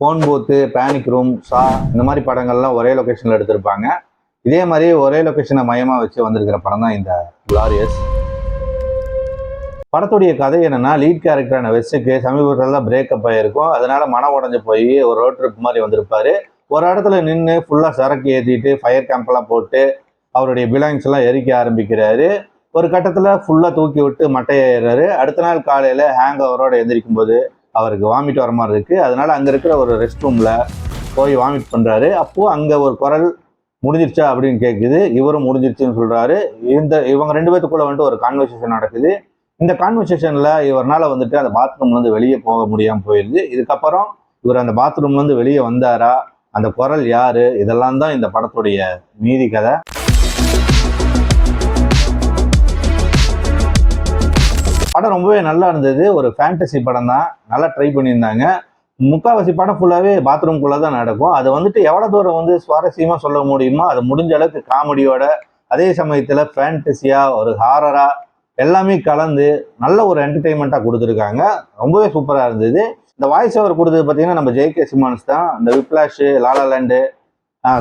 Phone பூத்து, panic room, Shah இந்த மாதிரி படங்கள்லாம் ஒரே லொக்கேஷனில் எடுத்திருப்பாங்க. இதே மாதிரி ஒரே லொக்கேஷனை மையமாக வச்சு வந்திருக்கிற படம் தான் இந்த குளாரியஸ். படத்துடைய கதை என்னன்னா, லீட் கேரக்டரான வெஸ்ஸுக்கு சமீபத்தில் தான் பிரேக்கப் ஆகிருக்கும். அதனால மன உடஞ்சு போய் ஒரு ரோட் ட்ரிப் மாதிரி வந்திருப்பாரு. ஒரு இடத்துல நின்று ஃபுல்லாக சரக்கு ஏற்றிட்டு ஃபயர் கேம்ப்லாம் போட்டு அவருடைய பிலாங்ஸ் எல்லாம் எரிக்க ஆரம்பிக்கிறாரு. ஒரு கட்டத்தில் ஃபுல்லாக தூக்கி விட்டு மட்டையாயிடுறாரு. அடுத்த நாள் காலையில் ஹேங் ஓவரோட எந்திரிக்கும் போது அவருக்கு வாமிட் வர மாதிரி இருக்குது. அதனால அங்கே இருக்கிற ஒரு ரெஸ்ட் ரூமில் போய் வாமிட் பண்ணுறாரு. அப்போது அங்கே ஒரு குரல் முடிஞ்சிருச்சா அப்படின்னு கேட்குது. இவரும் முடிஞ்சிருச்சுன்னு சொல்கிறாரு. இவங்க ரெண்டு பேத்துக்குள்ளே வந்துட்டு ஒரு கான்வர்சேஷன் நடக்குது. இந்த கான்வர்சேஷனில் இவரால் வந்துட்டு அந்த பாத்ரூம்லேருந்து வெளியே போக முடியாமல் போயிடுது. இதுக்கப்புறம் இவர் அந்த பாத்ரூம்லேருந்து வெளியே வந்தாரா, அந்த குரல் யார், இதெல்லாம் தான் இந்த படத்துடைய மீதி கதை. படம் ரொம்பவே நல்லா இருந்தது. ஒரு ஃபேண்டசி படம் தான், நல்லா ட்ரை பண்ணியிருந்தாங்க. முக்கால்வாசி படம் ஃபுல்லாகவே பாத்ரூம்குள்ளே தான் நடக்கும். அது வந்துட்டு எவ்வளோ தூரம் வந்து சுவாரஸ்யமாக சொல்ல முடியுமோ அது முடிஞ்ச அளவுக்கு காமெடியோட, அதே சமயத்தில் ஃபேண்டசியாக ஒரு ஹாரராக எல்லாமே கலந்து நல்ல ஒரு என்டர்டெயின்மெண்ட்டாக கொடுத்துருக்காங்க. ரொம்பவே சூப்பராக இருந்தது. இந்த வாய்ஸ் ஓவர் கொடுத்தது பார்த்தீங்கன்னா நம்ம ஜே.கே. சிமான்ஸ் தான். இந்த விப்ளாஷு, லாலா லேண்டு,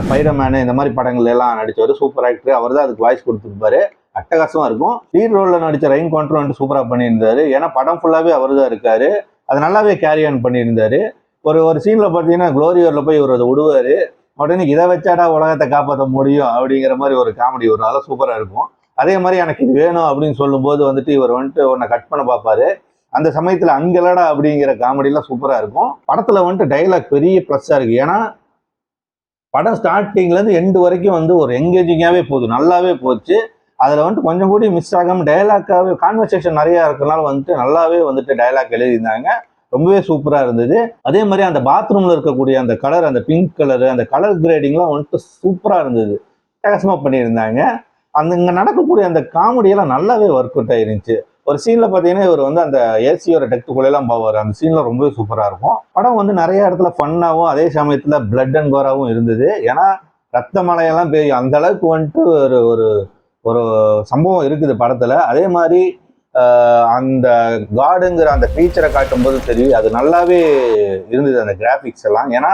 ஸ்பைடர்மேனு இந்த மாதிரி படங்கள் எல்லாம் நடித்தவர். சூப்பர் ஆக்டர் அவர் தான் அதுக்கு வாய்ஸ் கொடுத்துருப்பாரு. அட்டகாசமாக இருக்கும். லீட் ரோலில் நடித்த ரைன் கான்ட்ரோ வந்துட்டு சூப்பராக பண்ணியிருந்தாரு. ஏன்னா படம் ஃபுல்லாகவே அவர் தான் இருக்காரு. அது நல்லாவே கேரி ஆன் பண்ணியிருந்தாரு. ஒரு சீனில் பார்த்தீங்கன்னா க்ளோரியோரில் போய் இவர் அதை விடுவார். உடனே இதை வச்சாடா உலகத்தை காப்பாற்ற முடியும் அப்படிங்கிற மாதிரி ஒரு காமெடி வரும். அதெல்லாம் சூப்பராக இருக்கும். அதே மாதிரி எனக்கு இது வேணும் அப்படின்னு சொல்லும்போது வந்துட்டு இவர் வந்துட்டு உன்னை கட் பண்ண பார்ப்பாரு. அந்த சமயத்தில் அங்கலடா அப்படிங்கிற காமெடியெலாம் சூப்பராக இருக்கும். படத்தில் வந்துட்டு டைலாக் பெரிய ப்ளஸ்ஸாக இருக்குது. ஏன்னா படம் ஸ்டார்டிங்லேருந்து எண்டு வரைக்கும் வந்து ஒரு என்கேஜிங்காகவே போகுது, நல்லாவே போச்சு. அதில் வந்துட்டு கொஞ்சம் கூட மிஸ் ஆகாமல் டைலாக்காகவே கான்வர்சேஷன் நிறையா இருக்கிறனால வந்துட்டு நல்லாவே வந்துட்டு டைலாக் எழுதியிருந்தாங்க. ரொம்பவே சூப்பராக இருந்தது. அதே மாதிரி அந்த பாத்ரூமில் இருக்கக்கூடிய அந்த கலர், அந்த பிங்க் கலரு, அந்த கலர் கிரேடிங்லாம் வந்துட்டு சூப்பராக இருந்தது. அட்டகாசமாக பண்ணியிருந்தாங்க. இங்கே நடக்கக்கூடிய அந்த காமெடியெல்லாம் நல்லாவே ஒர்க் அவுட் ஆயிருந்துச்சு. ஒரு சீனில் பார்த்தீங்கன்னா இவர் வந்து அந்த ஏசியோட டெக்டுக்குள்ளெல்லாம் போவார். அந்த சீனில் ரொம்பவே சூப்பராக இருக்கும். படம் வந்து நிறைய இடத்துல ஃபன்னாகவும் அதே சமயத்தில் பிளட் அண்ட் கோராகவும் இருந்தது. ஏன்னா ரத்த மலையெல்லாம் பெய்யும், அந்த அளவுக்கு வந்துட்டு ஒரு ஒரு சம்பவம் இருக்குது படத்தில். அதே மாதிரி அந்த காடுங்கிற அந்த ஃபீச்சரை காட்டும்போது சரி, அது நல்லாவே இருந்தது அந்த கிராஃபிக்ஸ் எல்லாம். ஏன்னா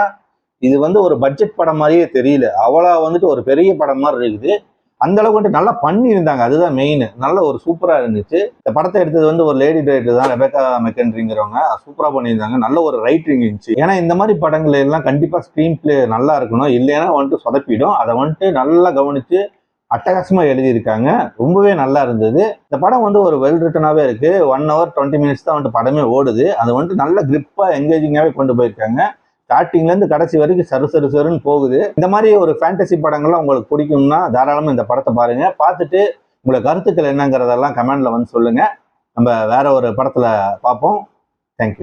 இது வந்து ஒரு பட்ஜெட் படம் மாதிரியே தெரியல, அவ்வளோ வந்துட்டு ஒரு பெரிய படம் மாதிரி இருக்குது. அந்த அளவுக்கு வந்துட்டு நல்லா பண்ணியிருந்தாங்க. அதுதான் மெயின். நல்ல ஒரு சூப்பராக இருந்துச்சு. இந்த படத்தை எடுத்தது வந்து ஒரு லேடி டைரக்டர் தான், ரெபேக்கா மெக்கன்ட்ரிங்கிறவங்க. சூப்பராக பண்ணியிருந்தாங்க. நல்ல ஒரு ரைட்டிங் இருந்துச்சு. ஏன்னா இந்த மாதிரி படங்கள் எல்லாம் கண்டிப்பாக ஸ்க்ரீன் பிளே நல்லா இருக்கணும், இல்லைன்னா வந்துட்டு சொதப்பிடும். அதை வந்துட்டு நல்லா கவனித்து அட்டகாசமாக எழுதியிருக்காங்க. ரொம்பவே நல்லா இருந்தது. இந்த படம் வந்து ஒரு வெல் ரிட்டனாகவே இருக்குது. 1 hour 20 minutes தான் வந்துட்டு படமே ஓடுது. அது வந்துட்டு நல்ல கிரிப்பாக என்கேஜிங்காகவே கொண்டு போயிருக்காங்க. ஸ்டார்டிங்லேருந்து கடைசி வரைக்கும் சருன்னு போகுது. இந்த மாதிரி ஒரு ஃபேண்டசி படங்கள்லாம் உங்களுக்கு பிடிக்கும்னா தாராளமாக இந்த படத்தை பாருங்கள். பார்த்துட்டு உங்களுக்கு கருத்துக்கள் என்னங்கிறதெல்லாம் கமெண்டில் வந்து சொல்லுங்கள். நம்ம வேற ஒரு படத்தில் பார்ப்போம். தேங்க்யூ.